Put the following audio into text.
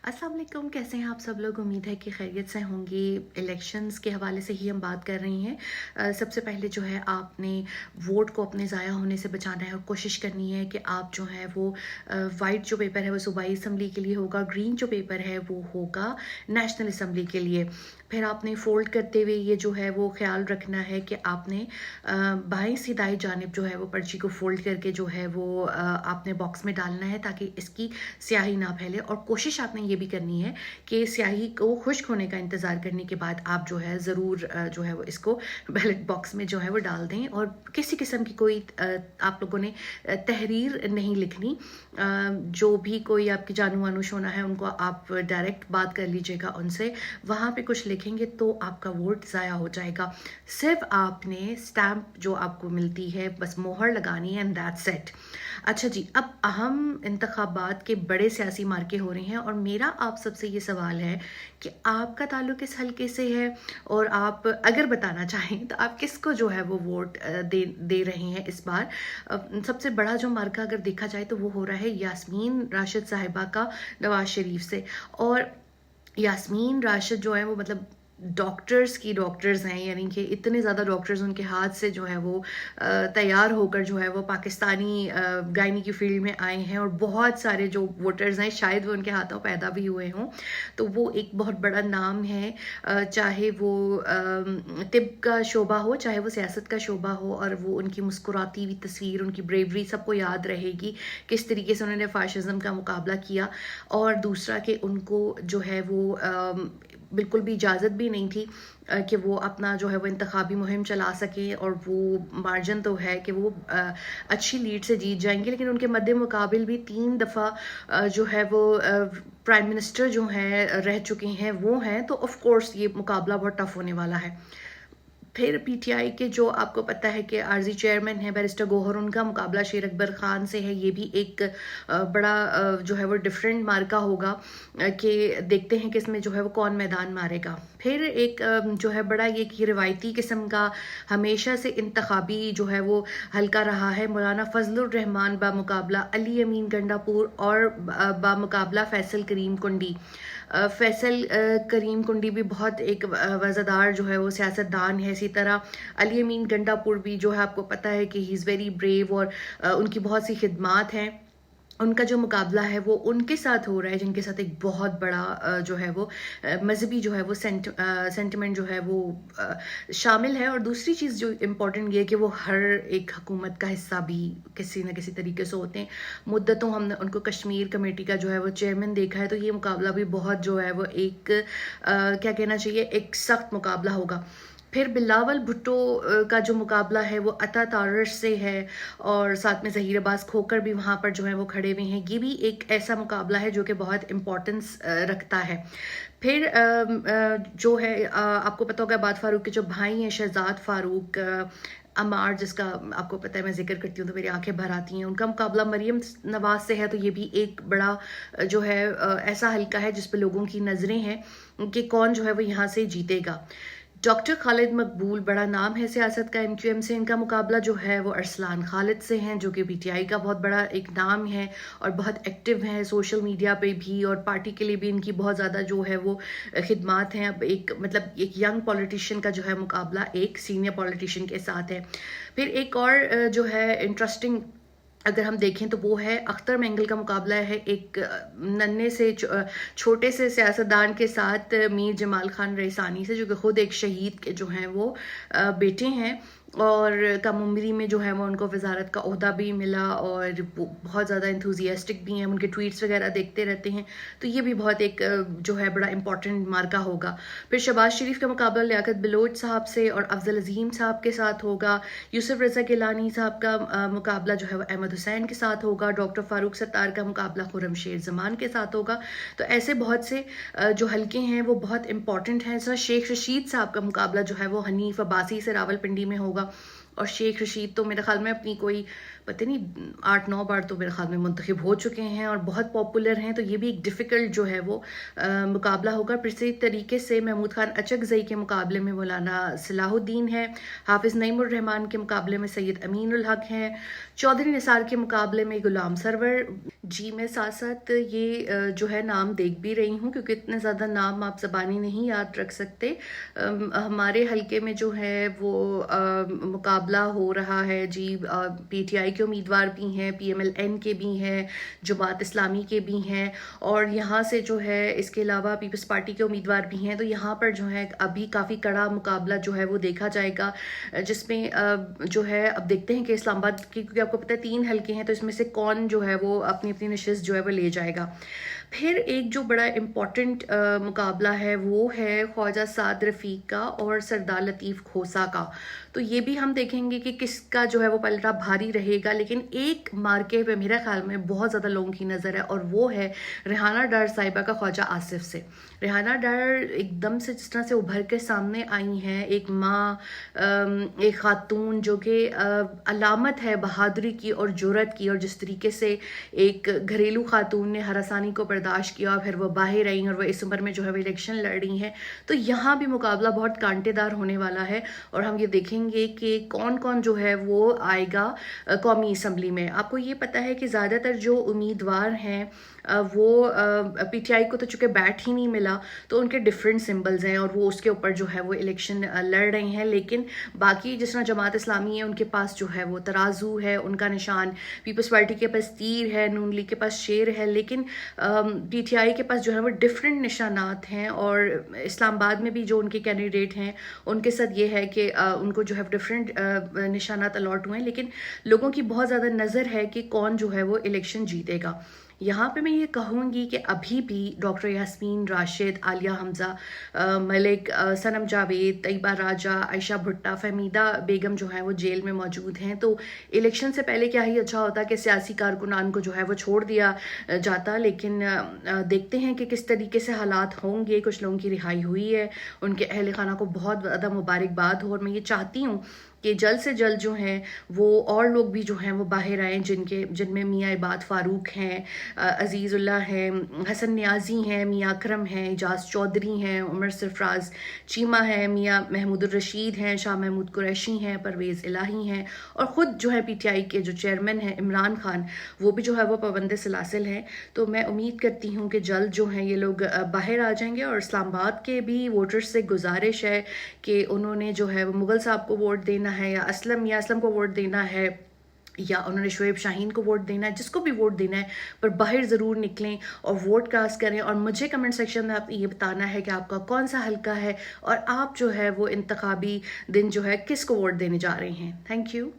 अस्सलाम वालेकुम, कैसे हैं आप सब लोग। उम्मीद है कि खैरियत से होंगे। इलेक्शंस के हवाले से ही हम बात कर रही हैं। सबसे पहले जो है आपने वोट को अपने ज़ाया होने से बचाना है और कोशिश करनी है कि आप जो है वो वाइट जो पेपर है वो सूबाई असम्बली के लिए होगा, ग्रीन जो पेपर है वो होगा नेशनल असम्बली के लिए। फिर आपने फ़ोल्ड करते हुए ये जो है वो ख्याल रखना है कि आपने बाएं से दाएं जानिब जो है वो पर्ची को फ़ोल्ड करके जो है वो आपने बॉक्स में डालना है ताकि इसकी स्याही ना फैले। और कोशिश आपने ये भी करनी है कि स्याही को खुश्क होने का इंतज़ार करने के बाद आप जो है ज़रूर जो है वो इसको बैलेट बॉक्स में जो है वो डाल दें। और किसी किस्म की कोई आप लोगों ने तहरीर नहीं लिखनी। जो भी कोई आपकी जानू वानू शोना है उनको आप डायरेक्ट बात कर लीजिएगा उनसे। वहाँ पे कुछ लिखेंगे तो आपका वोट ज़ाया हो जाएगा। सिर्फ आपने स्टैम्प जो आपको मिलती है बस मोहर लगानी है एंड दैट्स इट। अच्छा जी, अब अहम इंतखाबात के बड़े सियासी मार्के हो रहे हैं और मेरा आप सबसे ये सवाल है कि आपका ताल्लुक इस हल्के से है और आप अगर बताना चाहें तो आप किसको जो है वो वोट दे रहे हैं इस बार। सबसे बड़ा जो मार्का अगर देखा जाए तो वो हो रहा है यास्मीन राशिद साहिबा का नवाज शरीफ से। और यास्मीन राशिद जो है वो मतलब डॉक्टर्स हैं, यानी कि इतने ज़्यादा डॉक्टर्स उनके हाथ से जो है वो तैयार होकर जो है वो पाकिस्तानी गायनी की फील्ड में आए हैं। और बहुत सारे जो वोटर्स हैं शायद वो उनके हाथों पैदा भी हुए हों, तो वो एक बहुत बड़ा नाम है। चाहे वो तिब का शोबा हो, चाहे वो सियासत का शोबा हो। और वो उनकी मुस्कुराती हुई तस्वीर, उनकी ब्रेवरी सबको याद रहेगी, किस तरीके से उन्होंने फाशिज्म का मुकाबला किया। और दूसरा कि उनको जो है वो बिल्कुल भी इजाज़त भी नहीं थी कि वो अपना जो है वो इंतखाबी मुहिम चला सकें। और वो मार्जिन तो है कि वो अच्छी लीड से जीत जाएंगे, लेकिन उनके मद्दे मुकाबिल भी 3 दफ़ा जो है वो प्राइम मिनिस्टर जो हैं रह चुके हैं वो हैं। तो ऑफ कोर्स ये मुकाबला बहुत टफ होने वाला है। फिर पीटीआई के जो आपको पता है कि आरजी चेयरमैन है बैरिस्टर गोहर, उनका मुकाबला शेर अकबर खान से है। ये भी एक बड़ा जो है वो डिफरेंट मार्का होगा कि देखते हैं कि इसमें जो है वो कौन मैदान मारेगा। फिर एक जो है बड़ा ये कि रिवायती किस्म का हमेशा से इंतखाबी जो है वो हल्का रहा है। मौलाना फजलुर रहमान बामुकाबला अली अमीन गंडापुर और बामुकाबला फैसल करीम कुंडी। फैसल करीम कुंडी भी बहुत एक वज़ादार जो है वो सियासतदान है। इसी तरह अली अमीन गंडापुर भी जो है आपको पता है कि ही इज़ वेरी ब्रेव और उनकी बहुत सी खिदमात हैं। उनका जो मुकाबला है वो उनके साथ हो रहा है जिनके साथ एक बहुत बड़ा जो है वो मजहबी जो है वो सेंटिमेंट जो है वो शामिल है। और दूसरी चीज़ जो इम्पोर्टेंट ये है कि वो हर एक हुकूमत का हिस्सा भी किसी न किसी तरीके से होते हैं। मुद्दतों हमने उनको कश्मीर कमेटी का जो है वो चेयरमैन देखा है, तो ये मुकाबला भी बहुत जो है वो एक क्या कहना चाहिए, एक सख्त मुकाबला होगा। फिर बिलावल भुट्टो का जो मुकाबला है वो अता तारश से है और साथ में ज़हीर अब्बास खोकर भी वहाँ पर जो है वो खड़े हुए हैं। ये भी एक ऐसा मुकाबला है जो कि बहुत इम्पोर्टेंस रखता है। फिर जो है आपको पता होगा बाद फारूक के जो भाई हैं शहजाद फारूक अमार, जिसका आपको पता है मैं जिक्र करती हूँ तो मेरी आंखें भर आती हैं, उनका मुकाबला मरीम नवाज से है। तो ये भी एक बड़ा जो है ऐसा हल्का है जिस पर लोगों की नज़रें हैं कि कौन जो है वो यहाँ से जीतेगा। डॉक्टर खालिद मकबूल बड़ा नाम है सियासत का एमक्यूएम से, इनका मुकाबला जो है वो अरसलान खालिद से हैं जो कि पीटीआई का बहुत बड़ा एक नाम है और बहुत एक्टिव हैं सोशल मीडिया पे भी, और पार्टी के लिए भी इनकी बहुत ज़्यादा जो है वो खिदमात हैं। अब एक मतलब एक यंग पॉलिटिशियन का जो है मुकाबला एक सीनियर पॉलिटिशियन के साथ है। फिर एक और जो है इंटरेस्टिंग अगर हम देखें तो वो है अख्तर मेंगल का मुकाबला है एक नन्हे से छोटे से सियासतदान के साथ मीर जमाल खान रईसानी से, जो कि खुद एक शहीद के जो हैं वो बेटे हैं और कम उम्री में जो है वो उनको वजारत का ओहदा भी मिला और बहुत ज़्यादा इंथुजियास्टिक भी हैं, उनके ट्वीट्स वगैरह देखते रहते हैं। तो ये भी बहुत एक जो है बड़ा इंपॉर्टेंट मार्का होगा। फिर शहबाज शरीफ का मुकाबला लियाकत बलोच साहब से और अफजल अजीम साहब के साथ होगा। यूसुफ रज़ा गिलानी साहब का मुकाबला जो है वो अहमद हुसैन के साथ होगा। डॉक्टर फारूक सत्तार का मुकाबला खुर्रम शेर जमान के साथ होगा। तो ऐसे बहुत से जो हल्के हैं वो बहुत इंपॉर्टेंट हैं। सर शेख रशीद साहब का मुकाबला जो है वो हनीफ अब्बासी से रावलपिंडी में होगा। और शेख रशीद तो मेरे ख्याल में अपनी कोई पता नहीं 8-9 बार तो मेरे ख्याल में मुंतखब हो चुके हैं और बहुत पॉपुलर हैं, तो ये भी एक डिफ़िकल्ट जो है वो मुकाबला होगा। फिर इसी तरीके से महमूद खान अचकज़ई के मुकाबले में मौलाना सलाहुद्दीन है, हाफ़िज़ नईमुर रहमान के मुकाबले में सैयद अमीनुल हक हैं, चौधरी निसार के मुकाबले में गुलाम सरवर। जी, मैं साथ-साथ ये जो है नाम देख भी रही हूँ, क्योंकि इतने ज़्यादा नाम आप ज़बानी नहीं याद रख सकते। हमारे हलके में जो है वो मुकाबला हो रहा है जी, पीटीआई के उम्मीदवार भी हैं, पीएमएलएन के भी हैं, जमात इस्लामी के भी हैं, और यहाँ से जो है इसके अलावा पीपल्स पार्टी के उम्मीदवार भी हैं। तो यहाँ पर जो है अभी काफ़ी कड़ा मुकाबला जो है वो देखा जाएगा, जिसमें जो है अब देखते हैं कि इस्लामाबाद की, क्योंकि आपको पता है 3 हलके हैं, तो इसमें से कौन जो है वो अपनी अपनी नशिस्त जो है वो ले जाएगा। फिर एक जो बड़ा इम्पॉर्टेंट मुकाबला है वो है ख्वाजा साद रफ़ीक का और सरदार लतीफ़ खोसा का। तो ये भी हम देखेंगे कि किसका जो है वो पलड़ा भारी रहेगा, लेकिन एक मार्के पे मेरे ख्याल में बहुत ज़्यादा लोगों की नज़र है, और वो है रेहाना डार साहिबा का ख्वाजा आसिफ से। रेहाना डार एकदम से जिस तरह से उभर के सामने आई हैं, एक माँ, एक खातून जो कि अलामत है बहादुरी की और जुर्रत की, और जिस तरीके से एक घरेलू खातून ने हरासानी को बर्दाश्त किया और फिर वो बाहर आई और वो इस उम्र में जो है वो इलेक्शन लड़ रही हैं। तो यहाँ भी मुकाबला बहुत कांटेदार होने वाला है, और हम ये देखेंगे कि कौन कौन जो है वो आएगा कौमी असम्बली में। आपको ये पता है कि ज़्यादातर जो उम्मीदवार हैं वो पीटीआई को तो चूँकि बैठ ही नहीं मिला, तो उनके डिफरेंट सिंबल्स हैं और वो उसके ऊपर जो है वो इलेक्शन लड़ रहे हैं। लेकिन बाकी जिस तरह जमात इस्लामी है, उनके पास जो है वो तराजू है, उनका निशान, पीपल्स पार्टी के पास तीर है, नून लीग के पास शेर है, लेकिन पीटीआई के पास जो है वो डिफरेंट निशानात हैं। और इस्लामाबाद में भी जो उनके कैंडिडेट हैं उनके साथ ये है कि उनको जो है डिफरेंट निशानात अलॉट हुए हैं, लेकिन लोगों की बहुत ज़्यादा नज़र है कि कौन जो है वो इलेक्शन जीतेगा। यहाँ पे मैं ये कहूँगी कि अभी भी डॉक्टर यास्मीन राशिद, आलिया हमज़ा मलिक, सनम जावेद, तैयबा राजा, आयशा भुट्टा, फहमीदा बेगम जो है वो जेल में मौजूद हैं। तो इलेक्शन से पहले क्या ही अच्छा होता कि सियासी कारकुनान को जो है वो छोड़ दिया जाता, लेकिन देखते हैं कि किस तरीके से हालात होंगे। कुछ लोगों की रिहाई हुई है, उनके अहल खाना को बहुत ज़्यादा मुबारकबाद हो, और मैं ये चाहती हूँ कि जल्द से जल्द जो हैं वो और लोग भी जो हैं वो बाहर आएँ, जिनमें मियाँ इबाद फ़ारूक हैं, अज़ीज़ुल्लाह हैं, हसन न्याज़ी हैं, मियाँ अकरम हैं, इजाज़ चौधरी हैं, उमर सरफराज चीमा हैं, मियाँ महमूदुर रशीद हैं, शाह महमूद कुरैशी हैं, परवेज़ इलाही हैं, और ख़ुद जो है पीटीआई के जो चेयरमैन हैं इमरान खान, वो भी जो है वो पाबंद सलासिल हैं। तो मैं उम्मीद करती हूँ कि जल्द जो हैं ये लोग बाहर आ जाएंगे। और इस्लामाबाद के भी वोटर्स से गुजारिश है कि उन्होंने जो है वो मुगल साहब को वोट देना है, या असलम को वोट देना है, या उन्होंने शुएब शाहीन को वोट देना है, जिसको भी वोट देना है, पर बाहर ज़रूर निकलें और वोट कास्ट करें। और मुझे कमेंट सेक्शन में आप ये बताना है कि आपका कौन सा हल्का है और आप जो है वो इंतखाबी दिन जो है किसको वोट देने जा रहे हैं। Thank you.